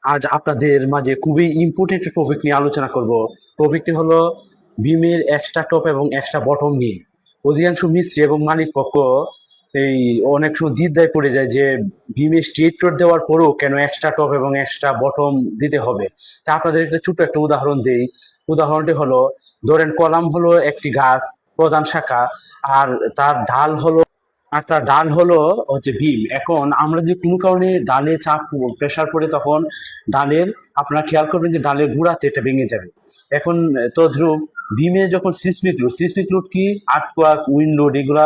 আজ আপনাদের মাঝে খুবই ইম্পর্টেন্ট একটা টপিক নিয়ে আলোচনা করব। টপিকটি হলো ভীমের এক্সট্রা টপ এবং এক্সট্রা বটম নিয়ে। অধিকাংশ মিস্ত্রি এবং মালিক পক্ষ এই অনেক সময় দ্বিধায় পড়ে যায় যে ভীমে স্ট্রেট রড দেওয়ার পরেও কেন এক্সট্রা টপ এবং এক্সট্রা বটম দিতে হবে। তা আপনাদের একটা ছোট্ট একটা উদাহরণ দেই। উদাহরণটি হলো, ধরেন কলাম হলো একটি গাছ, প্রধান শাখা, আর তার ঢাল হলো হচ্ছে ভীম। এখন আমরা যদি কোনো কারণে ডালে চাপ প্রেসার পড়ে, তখন ডালের আপনারা খেয়াল করবেন যে ডালের গোড়াতে এটা ভেঙে যাবে। এখন তদ্রুপ ভীমে যখন সিসমিক লোড কি, আর্থকোয়াক, উইন্ড লোড এগুলা,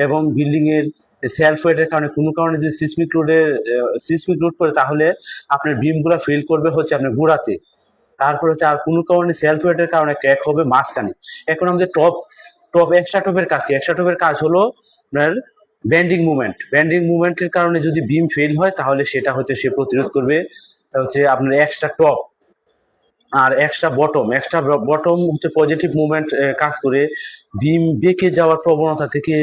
এবং বিল্ডিং এর সেলফ ওয়েটের কারণে কোনো কারণে যদি সিসমিক লোড করে, তাহলে আপনার ভীম গুলা ফেল করবে হচ্ছে আপনার গোড়াতে। তারপর হচ্ছে আর কোনো কারণে সেলফ ওয়েটের কারণে ক্র্যাক হবে মাঝখানে। এখন আমাদের এক্সট্রা টপের কাজ কি? এক্সট্রা টপের কাজ হলো আপনার বেন্ডিং মুভমেন্টের কারণে যদি বিম ফেল হয়, তাহলে সেটা হচ্ছে সে প্রতিরোধ করবে হচ্ছে আপনার এক্সট্রা টপ। আর এক্সট্রা বটম হচ্ছে পজিটিভ মুভমেন্ট কাজ করে বিম বেঁকে যাওয়ার প্রবণতা থেকে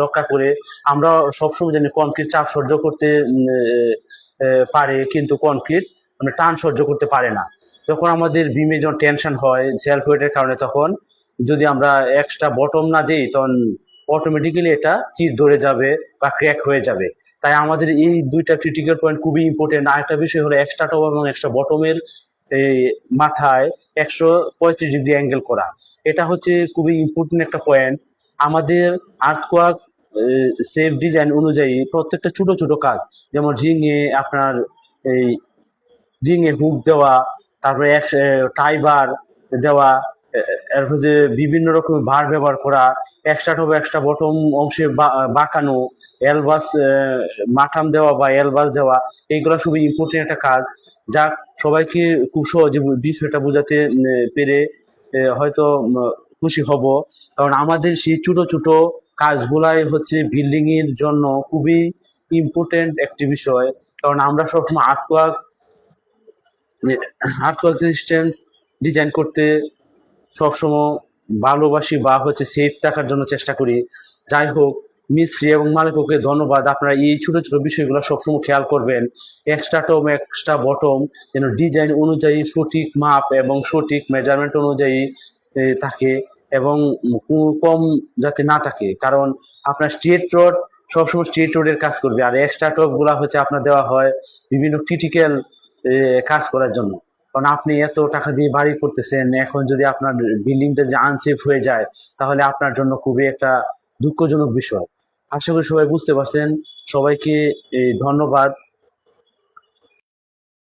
রক্ষা করে। আমরা সবসময় জানি কনক্রিট চাপ সহ্য করতে পারে, কিন্তু কনক্রিট মানে টান সহ্য করতে পারে না। যখন আমাদের বিমে যখন টেনশন হয় সেলফ ওয়েটের কারণে, তখন যদি আমরা এক্সট্রা বটম না দিই, তখন অটোমেটিক্যালি এটা চির ধরে যাবে বা ক্র্যাক হয়ে যাবে। তাই আমাদের এই দুইটা ক্রিটিক্যাল পয়েন্ট খুবই ইম্পর্টেন্ট। আরেকটা বিষয় হলো এক্সট্রা টপ এবং এক্সট্রা বটমের এই মাথায় 135 ডিগ্রি অ্যাঙ্গেল করা। এটা হচ্ছে খুবই ইম্পর্টেন্ট একটা পয়েন্ট। আমাদের আর্থকোয়াক সেফ ডিজাইন অনুযায়ী প্রত্যেকটা ছোট ছোট কাজ, যেমন এই রিং এ হুক দেওয়া, তারপরে টাই বার দেওয়া, এরপর যে বিভিন্ন রকম ভার ব্যবহার করা, এক্সট্রা টপ এক্সট্রা বটম অংশে বাঁকানো, এলবাস মাথাম দেওয়া বা এলবাস দেওয়া, এইগুলো খুবই ইম্পর্টেন্ট একটা কাজ। যা সবাইকে খুব সহজে বিষয়টা বোঝাতে পেরে হয়তো খুশি হব। কারণ আমাদের সেই ছোট ছোট কাজগুলাই হচ্ছে বিল্ডিং এর জন্য খুবই ইম্পর্টেন্ট একটি বিষয়। কারণ আমরা সবসময় আর্থওয়ার্ক রেজিস্ট্যান্স ডিজাইন করতে সবসময় ভালোবাসি বা হচ্ছে সেফ থাকার জন্য চেষ্টা করি। যাই হোক, মিস্ত্রি এবং মালিককে ধন্যবাদ। আপনারা এই ছোট ছোট বিষয়গুলো সবসময় খেয়াল করবেন। এক্সট্রা টপ এক্সট্রা বটম যেন ডিজাইন অনুযায়ী সঠিক মাপ এবং সঠিক মেজারমেন্ট অনুযায়ী থাকে, এবং কম যাতে না থাকে। কারণ আপনার স্ট্রেট রড সবসময় স্ট্রেট রোডের কাজ করবে, আর এক্সট্রা টপ গুলা হচ্ছে আপনার দেওয়া হয় বিভিন্ন ক্রিটিক্যাল কাজ করার জন্য। কারণ আপনি এত টাকা দিয়ে বাড়ি করতেছেন, এখন যদি আপনার বিল্ডিংটা যে আনসেফ হয়ে যায়, তাহলে আপনার জন্য খুবই একটা দুঃখজনক বিষয়। আশা করি সবাই বুঝতে পারছেন। সবাইকে ধন্যবাদ।